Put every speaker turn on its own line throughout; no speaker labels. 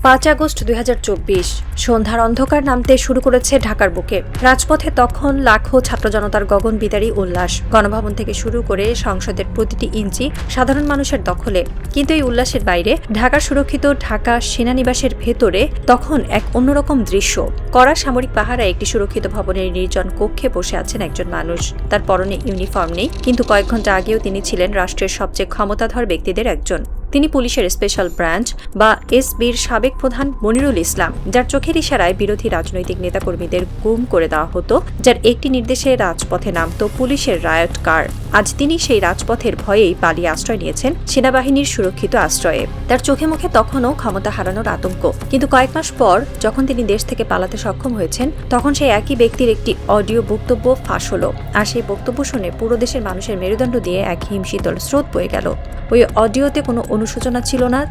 5 August 2024 সন্ধ্যার অন্ধকার নামতে শুরু করেছে ঢাকার বুকে। রাজপথে তখন লাখো ছাত্র জনতার গগনবিদারী উল্লাস। গণভবন থেকে শুরু করে সংসদের প্রতিটি ইঞ্চি সাধারণ মানুষের দখলে। কিন্তু এই উল্লাসের বাইরে ঢাকার সুরক্ষিত ঢাকা সেনানিবাসের ভেতরে তখন এক অন্যরকম দৃশ্য। কড়া সামরিক পাহারায় একটি সুরক্ষিত ভবনের নির্জন কক্ষে বসে আছেন একজন মানুষ। তার পরনে ইউনিফর্ম নেই, কিন্তু কয়েক ঘন্টা আগেও তিনি ছিলেন রাষ্ট্রের সবচেয়ে ক্ষমতাধর ব্যক্তিদের একজন। তিনি পুলিশের স্পেশাল ব্রাঞ্চ বা এসবির সাবেক প্রধান মনিরুল ইসলাম, যার চোখের ইশারায় বিরোধী রাজনৈতিক নেতাকর্মীদের গুম করে দেওয়া হতো, যার একটি নির্দেশে রাজপথে নামত পুলিশের রায়ট কার। আজ তিনি সেই রাজপথের ভয়েই পালিয়ে আশ্রয় নিয়েছেন সেনাবাহিনীর সুরক্ষিত আশ্রয়ে। তার চোখে মুখে তখনও ক্ষমতা হারানোর আতঙ্ক। কিন্তু কয়েক মাস পর যখন তিনি দেশ থেকে পালাতে সক্ষম হয়েছেন, তখন সেই একই ব্যক্তির একটি অডিও বক্তব্য ফাঁস হলো। আর সেই বক্তব্য শুনে পুরো দেশের মানুষের মেরুদণ্ড দিয়ে এক হিমশীতল স্রোত বয়ে গেল। ওই অডিওতে কোনো অনুশোচনা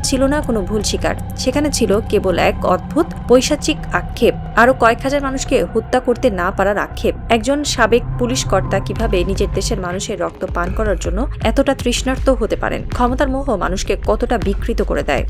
ছিল না কোনো ভুল স্বীকার। সেখানে ছিল কেবল এক অদ্ভুত পৈশাচিক আক্ষেপ, আরো কয়েক হাজার মানুষকে হত্যা করতে না পারার আক্ষেপ। একজন সাবেক পুলিশ কর্তা কিভাবে নিজের দেশের মানুষের রক্ত পান করার জন্য এতটা তৃষ্ণার্ত হতে পারেন? ক্ষমতার মোহ মানুষকে কতটা বিকৃত করে দেয়।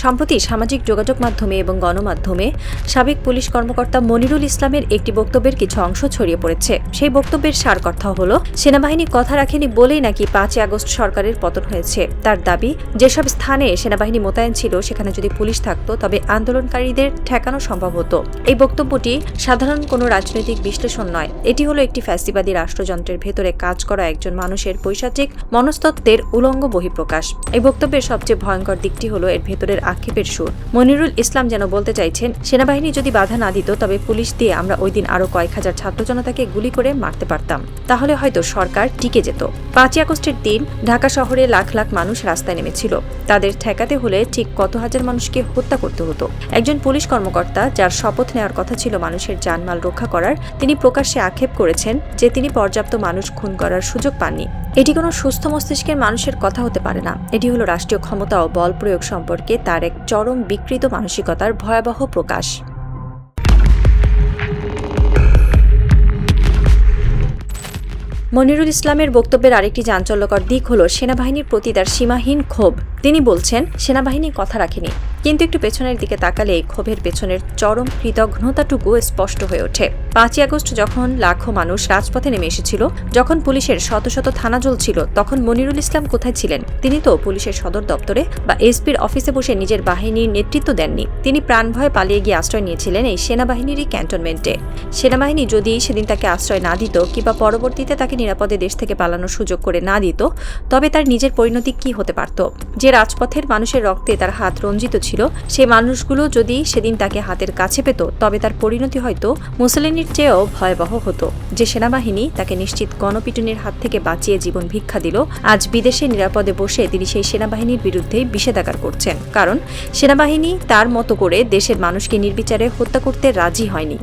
সম্প্রতি সামাজিক যোগাযোগ মাধ্যমে এবং গণমাধ্যমে সাবেক পুলিশ কর্মকর্তা মনিরুল ইসলামের একটি বক্তব্যের কিছু অংশ ছড়িয়ে পড়েছে। সেই বক্তব্যের সার কথা হলো, সেনাবাহিনী কথা রাখেনি বলেই নাকি 5 আগস্ট সরকারের পতন হয়েছে। তার দাবি, যেসব স্থানে সেনাবাহিনী মোতায়েন ছিল সেখানে যদি পুলিশ থাকতো তবে আন্দোলনকারীদের ঠেকানো সম্ভব হতো। এই বক্তব্যটি সাধারণ কোনো রাজনৈতিক বিশ্লেষণ নয়। এটি হলো একটি ফ্যাসিবাদী রাষ্ট্রযন্ত্রের ভেতরে কাজ করা একজন মানুষের পৈশাচিক মনস্তত্ত্বের উলঙ্গ বহিঃপ্রকাশ। এই বক্তব্যের সবচেয়ে ভয়ঙ্কর দিকটি হলো এর ভেতরের আক্ষেপের সুর। মনিরুল ইসলাম যেন বলতে চাইছেন, সেনাবাহিনী যদি বাধা না দিত তবে পুলিশ দিয়ে আমরা ওই দিন আরো কয়েক হাজার ছাত্র জনতাকে গুলি করে মারতে পারতাম। তাহলে হয়তো সরকার টিকে যেত। 5 আগস্টের দিন ঢাকা শহরে লাখ লাখ মানুষ রাস্তায় নেমেছিল। তাদের ঠেকাতে হলে ঠিক কত হাজার মানুষকে হত্যা করতে হতো। একজন পুলিশ কর্মকর্তা, যার শপথ নেওয়ার কথা ছিল মানুষের জানমাল রক্ষা করার, তিনি প্রকাশ্যে আক্ষেপ করেছেন যে তিনি পর্যাপ্ত মানুষ খুন করার সুযোগ পাননি। এটি কোনো সুস্থ মস্তিষ্কের মানুষের কথা হতে পারে না। এটি হলো রাষ্ট্রীয় ক্ষমতা ও বল প্রয়োগ সম্পর্কে তার এক চরম বিকৃত মানসিকতার ভয়াবহ প্রকাশ। মনিরুল ইসলামের বক্তব্যের আরেকটি চাঞ্চল্যকর দিক হলো সেনাবাহিনীর প্রতি তার সীমাহীন ক্ষোভ। তিনি বলছেন, সেনাবাহিনী কথা রাখেনি, কিন্তু একটু পেছনের দিকে তাকালে ক্ষোভের পেছনের চরম কৃতঘ্নতাটুকু স্পষ্ট হয়ে ওঠে। 5 আগস্ট যখন লাখো মানুষ রাজপথে নেমে এসেছিল, যখন পুলিশের শত শত থানা জ্বলছিল, তখন মনিরুল ইসলাম কোথায় ছিলেন? তিনি তো পুলিশের সদর দপ্তরে বা এসপির অফিসে বসে নিজের বাহিনীর নেতৃত্ব দেননি। তিনি প্রাণভয়ে পালিয়ে গিয়ে আশ্রয় নিয়েছিলেন এই সেনাবাহিনীরই ক্যান্টনমেন্টে। সেনাবাহিনী যদি সেদিন তাকে আশ্রয় না দিত কিংবা পরবর্তীতে তাকে নিরাপদে দেশ থেকে পালানোর সুযোগ করে না দিত, তবে তার নিজের পরিণতি কি হতে পারত? যে রাজপথের মানুষের রক্তে তার হাত রঞ্জিত ছিল, সেই মানুষগুলো যদি সেদিন তাকে হাতের কাছে পেত, তবে তার পরিণতি হয়তো মুসলিনের চেয়েও ভয়াবহ হতো। যে সেনাবাহিনী তাকে নিশ্চিত গণপিটুনির হাত থেকে বাঁচিয়ে জীবন ভিক্ষা দিল, আজ বিদেশে নিরাপদে বসে তিনি সেই সেনাবাহিনীর বিরুদ্ধে বিষেধাগার করছেন, কারণ সেনাবাহিনী তার মতো করে দেশের মানুষকে নির্বিচারে হত্যা করতে রাজি হয়নি।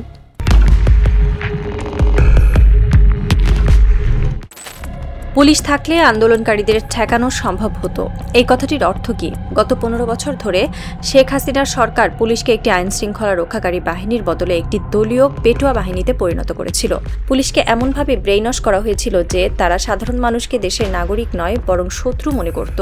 পুলিশ থাকলে আন্দোলনকারীদের ঠেকানো সম্ভব হতো। এই কথাটির অর্থ কি? গত 15 বছর ধরে শেখ হাসিনার সরকার পুলিশকে একটি আইন শৃঙ্খলা রক্ষাকারী বাহিনীর বদলে একটি দলীয় পেটোয়া বাহিনীতে পরিণত করেছিল। পুলিশকে এমনভাবে ব্রেইনওয়াশ করা হয়েছিল যে তারা সাধারণ মানুষকে দেশের নাগরিক নয় বরং শত্রু মনে করত।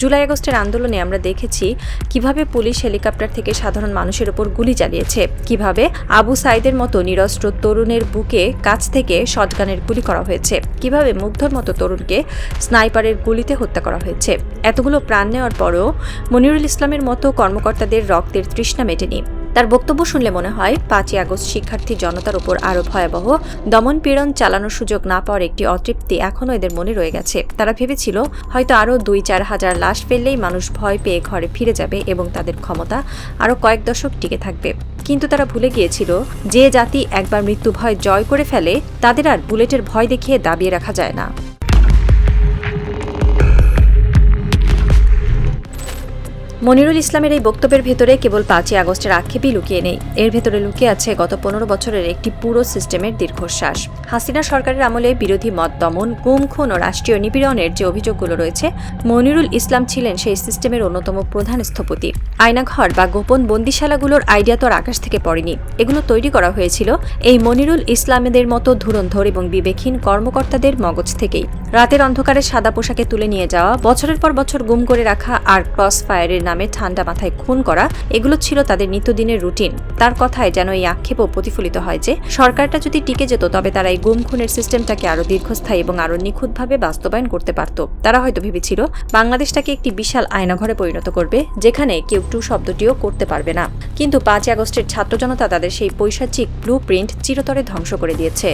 জুলাই আগস্টের আন্দোলনে আমরা দেখেছি কিভাবে পুলিশ হেলিকপ্টার থেকে সাধারণ মানুষের উপর গুলি চালিয়েছে, কিভাবে আবু সাইদের মতো নিরস্ত্র তরুণের বুকে কাছ থেকে শটগানের গুলি করা হয়েছে, কিভাবে মুগ্ধর মতো তরুণকে স্নাইপারের গুলিতে হত্যা করা হয়েছে। এতগুলো প্রাণ নেওয়ার পরেও মনিরুল ইসলামের মতো কর্মকর্তাদের রক্তের তৃষ্ণা মেটেনি। তার বক্তব্য শুনলে মনে হয় 5 আগস্ট শিক্ষার্থী জনতার উপর আরও ভয়াবহ দমন পীড়ন চালানোর সুযোগ না পাওয়ার একটি অতৃপ্তি এখনও এদের মনে রয়ে গেছে। তারা ভেবেছিল হয়তো আরও 2-4 হাজার লাশ ফেললেই মানুষ ভয় পেয়ে ঘরে ফিরে যাবে এবং তাদের ক্ষমতা আরও কয়েক দশক টিকে থাকবে। কিন্তু তারা ভুলে গিয়েছিল, যে জাতি একবার মৃত্যু ভয় জয় করে ফেলে তাদের আর বুলেটের ভয় দেখিয়ে দাবিয়ে রাখা যায় না। মনিরুল ইসলামের এই বক্তব্যের ভেতরে কেবল 5ই আগস্টের আক্ষেপই লুকিয়ে নেই, এর ভেতরে লুকিয়ে আছে গত 15 বছরের একটি পুরো সিস্টেমের দীর্ঘশ্বাস। হাসিনা সরকারের আমলে বিরোধী মত দমন, গুম খুন ও রাষ্ট্রীয় নিপীড়নের যে অভিযোগগুলো রয়েছে, মনিরুল ইসলাম ছিলেন সেই সিস্টেমের অন্যতম প্রধান স্থপতি। আয়নাঘর বা গোপন বন্দিশালাগুলোর আইডিয়া তো আর আকাশ থেকে পড়েনি, এগুলো তৈরি করা হয়েছিল এই মনিরুল ইসলামদের মতো ধুরন্ধর এবং বিবেকহীন কর্মকর্তাদের মগজ থেকেই। রাতের অন্ধকারে সাদা পোশাকে তুলে নিয়ে যাওয়া, বছরের পর বছর গুম করে রাখা আর ক্রস ফায়ারের নামে ঠান্ডা মাথায় খুন করা, এগুলো ছিল তাদের নিত্যদিনের রুটিন। তার কথায় যেন এই আক্ষেপও প্রতিফলিত হয় যে সরকারটা যদি টিকে যেত তবে তারা এই গুম খুনের সিস্টেমটাকে আরো দীর্ঘস্থায়ী এবং আরো নিখুঁতভাবে বাস্তবায়ন করতে পারত। তারা হয়তো ভেবেছিল বাংলাদেশটাকে একটি বিশাল আয়নাঘরে পরিণত করবে, যেখানে কেউ টু শব্দটিও করতে পারবে না। কিন্তু 5ই আগস্টের ছাত্র জনতা তাদের সেই পৈশাচিক ব্লু প্রিন্ট চিরতরে ধ্বংস করে দিয়েছে।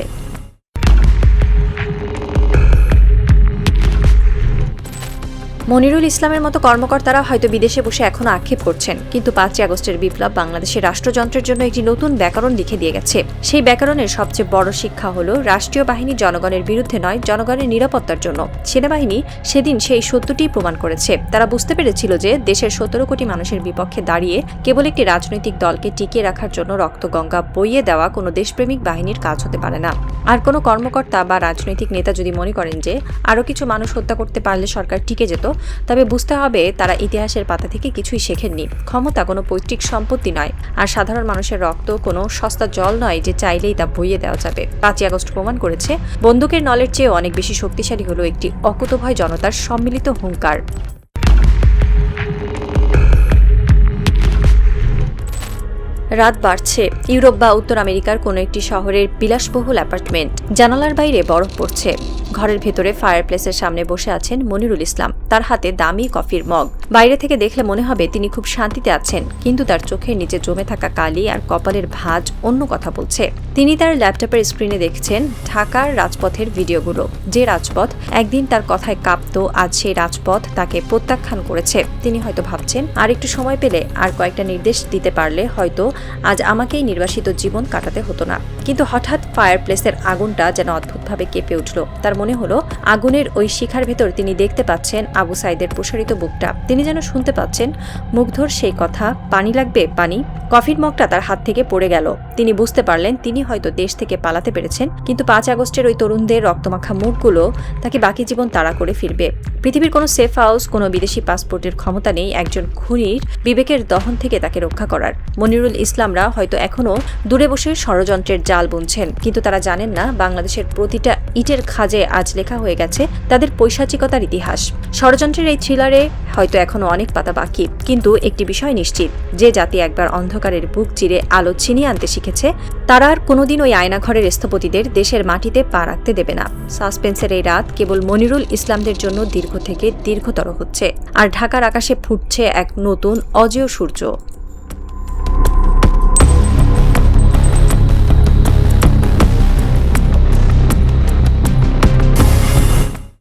মনিরুল ইসলামের মতো কর্মকর্তারা হয়তো বিদেশে বসে এখনো আক্ষেপ করছেন, কিন্তু 5ই আগস্টের বিপ্লব বাংলাদেশের রাষ্ট্রযন্ত্রের জন্য একটি নতুন ব্যাকরণ লিখে দিয়ে গেছে। সেই ব্যাকরণের সবচেয়ে বড় শিক্ষা হলো রাষ্ট্রীয় বাহিনী জনগণের বিরুদ্ধে নয়, জনগণের নিরাপত্তার জন্য। সেনাবাহিনী সেদিন সেই সত্যটি প্রমাণ করেছে। তারা বুঝতে পেরেছিল যে দেশের 17 কোটি মানুষের বিপক্ষে দাঁড়িয়ে কেবল একটি রাজনৈতিক দলকে টিকিয়ে রাখার জন্য রক্তগঙ্গা বইয়ে দেওয়া কোনো দেশপ্রেমিক বাহিনীর কাজ হতে পারে না। আর কোনো কর্মকর্তা বা রাজনৈতিক নেতা যদি মনে করেন যে আরও কিছু মানুষ হত্যা করতে পারলে সরকার টিকে যেত, তবে বুঝতে হবে তারা ইতিহাসের পাতা থেকে কিছুই শেখেননি। ক্ষমতা কোনো পৈতৃক সম্পত্তি নয়, আর সাধারণ মানুষের রক্ত কোনো সস্তা জল নয় যে চাইলেই তা বইয়ে দেওয়া যাবে। 5ই আগস্ট প্রমাণ করেছে বন্দুকের নলের চেয়েও অনেক বেশি শক্তিশালী হলো একটি অকুতোভয় জনতার সম্মিলিত হুঙ্কার। রাত বাড়ছে। ইউরোপ বা উত্তর আমেরিকার কোনো একটি শহরের বিলাসবহুল অ্যাপার্টমেন্ট, জানালার বাইরে বরফ পড়ছে। ঘরের ভেতরে ফায়ারপ্লেসের সামনে বসে আছেন মনিরুল ইসলাম, তার হাতে দামি কফির মগ। বাইরে থেকে দেখলে মনে হবে তিনি খুব শান্তিতে আছেন, কিন্তু তার চোখের নিচে জমে থাকা কালি আর কপালের ভাঁজ অন্য কথা বলছে। তিনি তার ল্যাপটপের স্ক্রিনে দেখছেন ঢাকার রাজপথের ভিডিওগুলো। যে রাজপথ একদিন তার কথায় কাঁপত, আজ সেই রাজপথ তাকে প্রত্যাখ্যান করেছে। তিনি হয়তো ভাবছেন আর একটু সময় পেলে, আর কয়েকটা নির্দেশ দিতে পারলে হয়তো আজ আমাকেই নির্বাসিত জীবন কাটাতে হতো না। কিন্তু হঠাৎ ফায়ারপ্লেসের আগুনটা যেন অদ্ভুতভাবে কেঁপে উঠল। তার মনে হলো আগুনের ওই শিখার ভেতর তিনি দেখতে পাচ্ছেন আবু সাইদের প্রসারিত বুকটা। তিনি যেন শুনতে পাচ্ছেন মুগ্ধর সেই কথা, পানি লাগবে, পানি। কফির মগটা তার হাত থেকে পড়ে গেল। তিনি বুঝতে পারলেন তিনি হয়তো দেশ থেকে পালাতে পেরেছেন, কিন্তু 5 আগস্টের ওই তরুণদের রক্তমাখা মুখগুলো তাকে বাকি জীবন তাড়া করে ফিরবে। পৃথিবীর কোনো সেফ হাউস, কোনো বিদেশি পাসপোর্টের ক্ষমতা নেই একজন খুনির বিবেকের দহন থেকে তাকে রক্ষা করার। মনিরুল ইসলামরা হয়তো এখনো দূরে বসে ষড়যন্ত্রের জাল বুনছেন, কিন্তু তারা জানেন না বাংলাদেশের প্রতিটা ইটের খাজে আজ লেখা হয়ে গেছে তাদের পৈশাচিকতার ইতিহাস। ষড়যন্ত্রের এই থ্রিলারে হয়তো এখনো অনেক পাতা বাকি, কিন্তু একটি বিষয় নিশ্চিত, যে জাতি একবার অন্ধকারের বুক চিরে আলো ছিনিয়ে আনতে শিখেছে, তারা আর কোনোদিন ওই আয়নাঘরের স্থপতিদের দেশের মাটিতে পা রাখতে দেবে না। সাসপেন্সের এই রাত কেবল মনিরুল ইসলামদের জন্য দীর্ঘ থেকে দীর্ঘতর হচ্ছে, আর ঢাকার আকাশে ফুটছে এক নতুন অজেয় সূর্য।